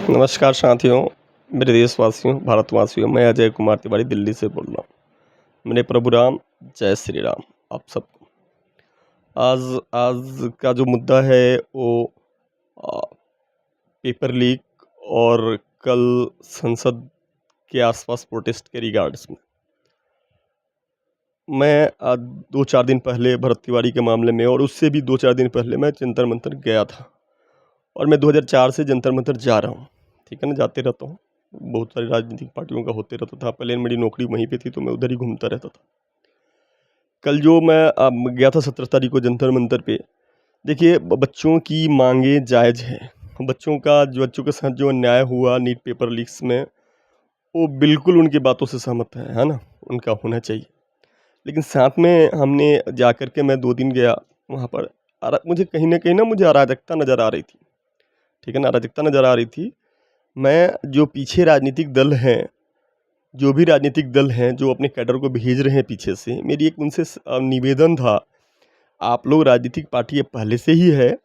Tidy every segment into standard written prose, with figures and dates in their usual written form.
नमस्कार साथियों, मेरे देशवासियों, भारतवासियों, मैं अजय कुमार तिवारी दिल्ली से बोल रहा हूँ। मेरे प्रभु राम, जय श्री राम आप सबको। आज आज का जो मुद्दा है वो अ, पेपर लीक और कल संसद के आसपास प्रोटेस्ट के रिगार्ड्स में। मैं 2-4 दिन पहले भरत तिवारी के मामले में और उससे भी 2-4 दिन पहले मैं जंतर मंतर गया था और मैं 2004 से जंतर मंतर जा रहा हूँ, ठीक है ना, जाते रहता हूँ। बहुत सारी राजनीतिक पार्टियों का होते रहता था। पहले मेरी नौकरी वहीं पे थी तो मैं उधर ही घूमता रहता था। कल जो मैं गया था 17 तारीख को जंतर मंतर पे, देखिए बच्चों की मांगे जायज़ हैं। बच्चों के साथ जो अन्याय हुआ नीट पेपर लीक्स में, वो बिल्कुल उनकी बातों से सहमत है ना? उनका होना चाहिए। लेकिन साथ में हमने जा कर के मैं 2 दिन गया वहाँ पर, मुझे कहीं न कहीं ना मुझे अराजकता नज़र आ रही थी, ठीक है ना? अराजकता नज़र आ रही थी। मैं जो पीछे राजनीतिक दल हैं, जो भी राजनीतिक दल हैं जो अपने कैडर को भेज रहे हैं पीछे से, मेरी एक उनसे निवेदन था, आप लोग राजनीतिक पार्टी पहले से ही है,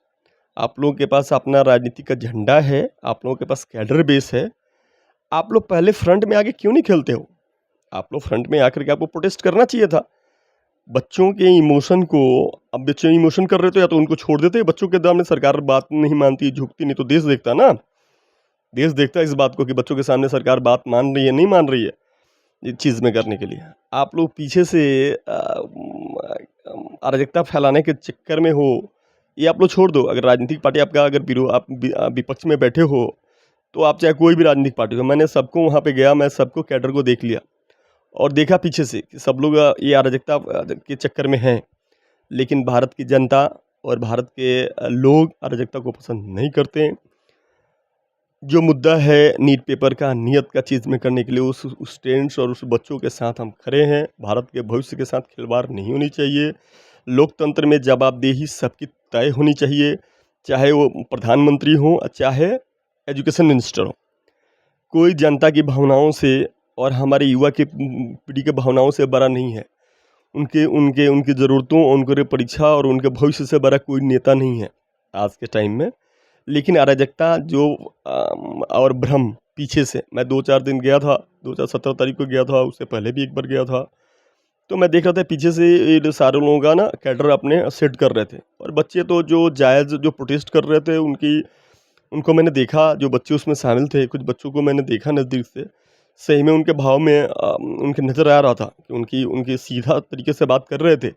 आप लोगों के पास अपना राजनीति का झंडा है, आप लोगों के पास कैडर बेस है, आप लोग पहले फ्रंट में आके क्यों नहीं खेलते हो? आप लोग फ्रंट में आकर के आपको प्रोटेस्ट करना चाहिए था। बच्चों के इमोशन को, अब बच्चे इमोशन कर रहे थे या तो उनको छोड़ देते, बच्चों के सामने सरकार बात नहीं मानती, झुकती नहीं तो देश देखता ना। देश देखता है इस बात को कि बच्चों के सामने सरकार बात मान रही है, नहीं मान रही है ये चीज़ में करने के लिए। आप लोग पीछे से अराजकता फैलाने के चक्कर में हो, ये आप लोग छोड़ दो। अगर राजनीतिक पार्टी आपका अगर विपक्ष में बैठे हो, तो आप चाहे कोई भी राजनीतिक पार्टी हो, मैंने सबको वहाँ पे गया, मैं सबको कैडर को देख लिया और देखा पीछे से कि सब लोग ये अराजकता के चक्कर में हैं। लेकिन भारत की जनता और भारत के लोग अराजकता को पसंद नहीं करते हैं। जो मुद्दा है नीट पेपर का, नियत का चीज़ में करने के लिए उस स्टूडेंट्स और उस बच्चों के साथ हम खड़े हैं। भारत के भविष्य के साथ खिलवाड़ नहीं होनी चाहिए। लोकतंत्र में जवाबदेही सबकी तय होनी चाहिए, चाहे वो प्रधानमंत्री हों, चाहे एजुकेशन मिनिस्टर हो। कोई जनता की भावनाओं से और हमारे युवा की पीढ़ी के भावनाओं से बड़ा नहीं है। उनके उनके उनकी ज़रूरतों, उनके परीक्षा और उनके भविष्य से बड़ा कोई नेता नहीं है आज के टाइम में। लेकिन अराजकता जो और भ्रम पीछे से, मैं 2-4 दिन गया था, 17 तारीख को गया था, उससे पहले भी एक बार गया था। तो मैं देख रहा था पीछे से ये सारे लोगों का ना कैडर अपने सेट कर रहे थे और बच्चे तो जो जायज़ जो प्रोटेस्ट कर रहे थे उनको मैंने देखा, जो बच्चे उसमें शामिल थे, कुछ बच्चों को मैंने देखा नज़दीक से। सही में उनके भाव में उनके नज़र आ रहा था कि उनकी उनकी सीधा तरीके से बात कर रहे थे।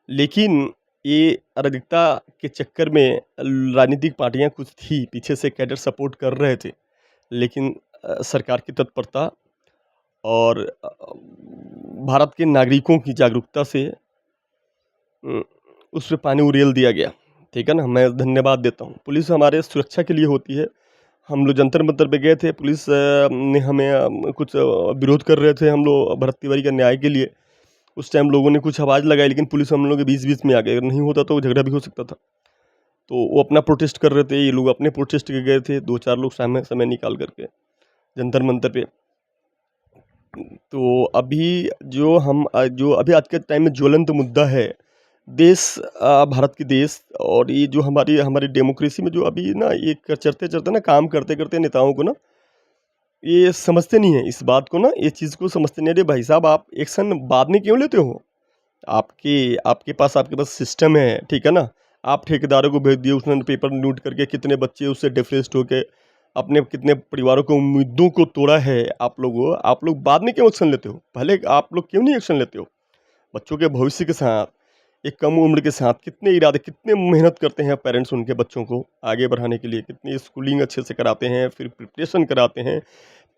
लेकिन ये अराजकता के चक्कर में राजनीतिक पार्टियां कुछ थी पीछे से कैडर सपोर्ट कर रहे थे, लेकिन सरकार की तत्परता और भारत के नागरिकों की जागरूकता से उस पे पानी उड़ेल दिया गया, ठीक है ना। मैं धन्यवाद देता हूँ। पुलिस हमारे सुरक्षा के लिए होती है। हम लोग जंतर मंतर पे गए थे, पुलिस ने हमें कुछ विरोध कर रहे थे हम लोग भरत तिवारी के न्याय के लिए। उस टाइम लोगों ने कुछ आवाज़ लगाई, लेकिन पुलिस हम लोगों के बीच-बीच में आ गई। अगर नहीं होता तो झगड़ा भी हो सकता था। तो वो अपना प्रोटेस्ट कर रहे थे, ये लोग अपने प्रोटेस्ट के गए थे, 2-4 लोग समय समय निकाल कर के जंतर मंतर पे। तो अभी जो अभी आज के टाइम में ज्वलंत मुद्दा है, भारत की देश और ये जो हमारी हमारी डेमोक्रेसी में जो अभी ना ये चलते-चलते ना काम करते-करते नेताओं को ना ये समझते नहीं हैं इस बात को ना, ये चीज़ को समझते नहीं। अरे भाई साहब, आप एक्शन बाद में क्यों लेते हो? आपके पास सिस्टम है, ठीक है ना? आप ठेकेदारों को भेज दिए, उसने पेपर नोट करके कितने बच्चे उससे डिप्रेस्ड होके अपने कितने परिवारों को उम्मीदों को तोड़ा है आप लोग बाद में क्यों एक्शन लेते हो? पहले आप लोग क्यों नहीं एक्शन लेते हो? बच्चों के भविष्य के साथ, एक कम उम्र के साथ कितने मेहनत करते हैं पेरेंट्स उनके बच्चों को आगे बढ़ाने के लिए, कितनी स्कूलिंग अच्छे से कराते हैं, फिर प्रिपरेशन कराते हैं।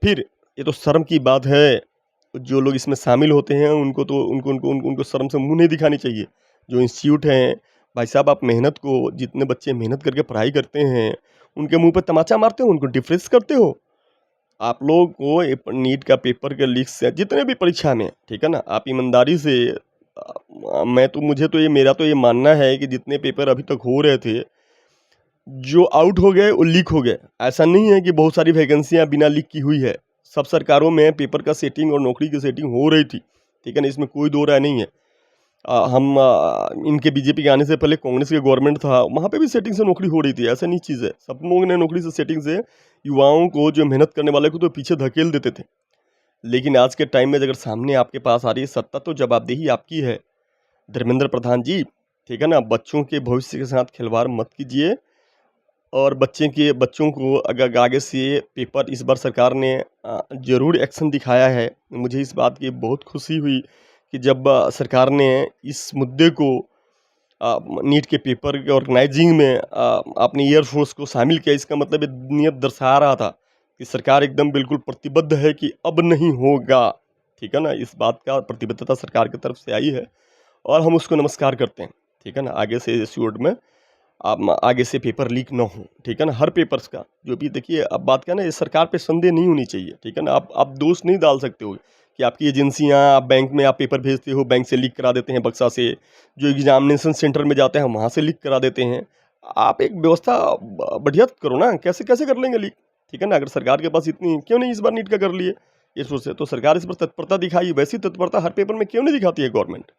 फिर ये तो शर्म की बात है, जो लोग इसमें शामिल होते हैं उनको तो उनको उनको उनको उनको शर्म से मुँह नहीं दिखानी चाहिए। जो इंस्टीट्यूट हैं, भाई साहब आप मेहनत को, जितने बच्चे मेहनत करके पढ़ाई करते हैं, उनके मुँह पे तमाचा मारते हो, उनको डिफरेंस करते हो। आप लोग को ये नीट का पेपर के लीक से जितने भी परीक्षा में, ठीक है ना, आप ईमानदारी से मैं तो मुझे तो ये मेरा तो ये मानना है कि जितने पेपर अभी तक हो रहे थे, जो आउट हो गए वो लीक हो गए। ऐसा नहीं है कि बहुत सारी वैकेंसियाँ बिना लीक की हुई है। सब सरकारों में पेपर का सेटिंग और नौकरी की सेटिंग हो रही थी, ठीक है ना, इसमें कोई दो राय नहीं है। इनके बीजेपी के आने से पहले कांग्रेस के गवर्नमेंट था, वहाँ पे भी सेटिंग से नौकरी हो रही थी, ऐसा नहीं चीज़ है। सब लोगों ने नौकरी से सेटिंग से युवाओं को, जो मेहनत करने वाले को तो पीछे धकेल देते थे। लेकिन आज के टाइम में अगर सामने आपके पास आ रही है सत्ता, तो जवाबदेही आपकी है। धर्मेंद्र प्रधान जी, ठीक है ना, बच्चों के भविष्य के साथ खिलवाड़ मत कीजिए। और बच्चों को अगर आगे से पेपर इस बार सरकार ने ज़रूर एक्शन दिखाया है। मुझे इस बात की बहुत खुशी हुई कि जब सरकार ने इस मुद्दे को नीट के पेपर के ऑर्गेनाइजिंग में अपने एयर फोर्स को शामिल किया। इसका मतलब ये नीयत दर्शा रहा था कि सरकार एकदम बिल्कुल प्रतिबद्ध है कि अब नहीं होगा, ठीक है ना। इस बात का प्रतिबद्धता सरकार की तरफ से आई है और हम उसको नमस्कार करते हैं, ठीक है ना। आगे से एश्योर्ड में आगे से पेपर लीक ना हो, ठीक है ना। हर पेपर्स का जो भी देखिए, अब बात क्या ना, ये सरकार पे संदेह नहीं होनी चाहिए, ठीक है ना। आप दोष नहीं डाल सकते हो कि आपकी एजेंसियां, आप बैंक में आप पेपर भेजते हो, बैंक से लीक करा देते हैं बक्सा से, जो एग्जामिनेशन सेंटर में जाते हैं वहाँ से लीक करा देते हैं। आप एक व्यवस्था बढ़िया करो ना, कैसे कैसे कर लेंगे लीक, ठीक है ना। अगर सरकार के पास इतनी, क्यों नहीं इस बार नीट का कर लिए ये सोच से, तो सरकार इस पर तत्परता दिखाई। वैसी तत्परता हर पेपर में क्यों नहीं दिखाती है गवर्नमेंट।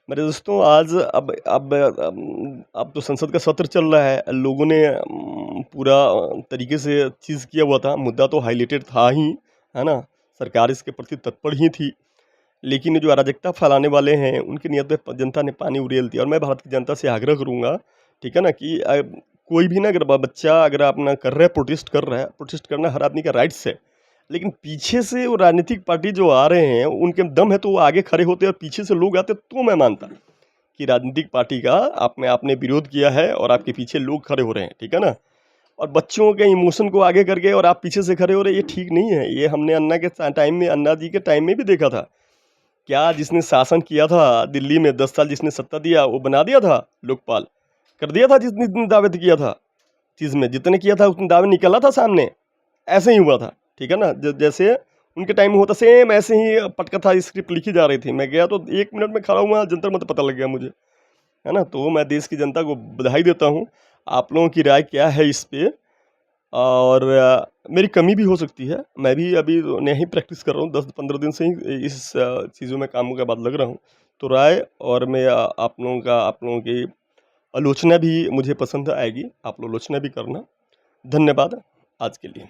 मेरे दोस्तों, आज अब तो संसद का सत्र चल रहा है। लोगों ने पूरा तरीके से चीज़ किया हुआ था, मुद्दा तो हाईलाइटेड था ही, है ना। सरकार इसके प्रति तत्पर ही थी, लेकिन ये जो अराजकता फैलाने वाले हैं, उनकी नीयत पे जनता ने पानी उड़ेल दिया। और मैं भारत की जनता से आग्रह करूँगा, ठीक है ना, कि कोई भी ना, अगर बच्चा अगर अपना कर रहा है, प्रोटेस्ट कर रहा है, प्रोटेस्ट करना हर आदमी का राइट्स है। लेकिन पीछे से वो राजनीतिक पार्टी जो आ रहे हैं, उनके दम है तो वो आगे खड़े होते हैं, और पीछे से लोग आते तो मैं मानता कि राजनीतिक पार्टी का आपने विरोध किया है और आपके पीछे लोग खड़े हो रहे हैं, ठीक है ना। और बच्चों के इमोशन को आगे करके और आप पीछे से खड़े हो रहे हैं, ये ठीक नहीं है। ये हमने अन्ना के टाइम में, अन्ना जी के टाइम में भी देखा था। क्या जिसने शासन किया था दिल्ली में 10 साल, जिसने सत्ता दिया, वो बना दिया था लोकपाल, कर दिया था जितनी दावे किया था। चीज़ में जितने किया था उतने दावे निकला था सामने, ऐसे ही हुआ था, ठीक है ना। जैसे उनके टाइम में होता, सेम ऐसे ही पटकथा स्क्रिप्ट लिखी जा रही थी। मैं गया तो 1 मिनट में खड़ा हुआ, जंतर मंतर पता लग गया मुझे, है ना। तो मैं देश की जनता को बधाई देता हूँ। आप लोगों की राय क्या है इस पे? और मेरी कमी भी हो सकती है, मैं भी अभी नया ही प्रैक्टिस कर रहा हूँ, 10-15 दिन से ही इस चीज़ों में, कामों के बाद लग रहा हूँ। तो राय और मैं आप लोगों की आलोचना भी मुझे पसंद आएगी, आप लोग आलोचना भी करना। धन्यवाद आज के लिए।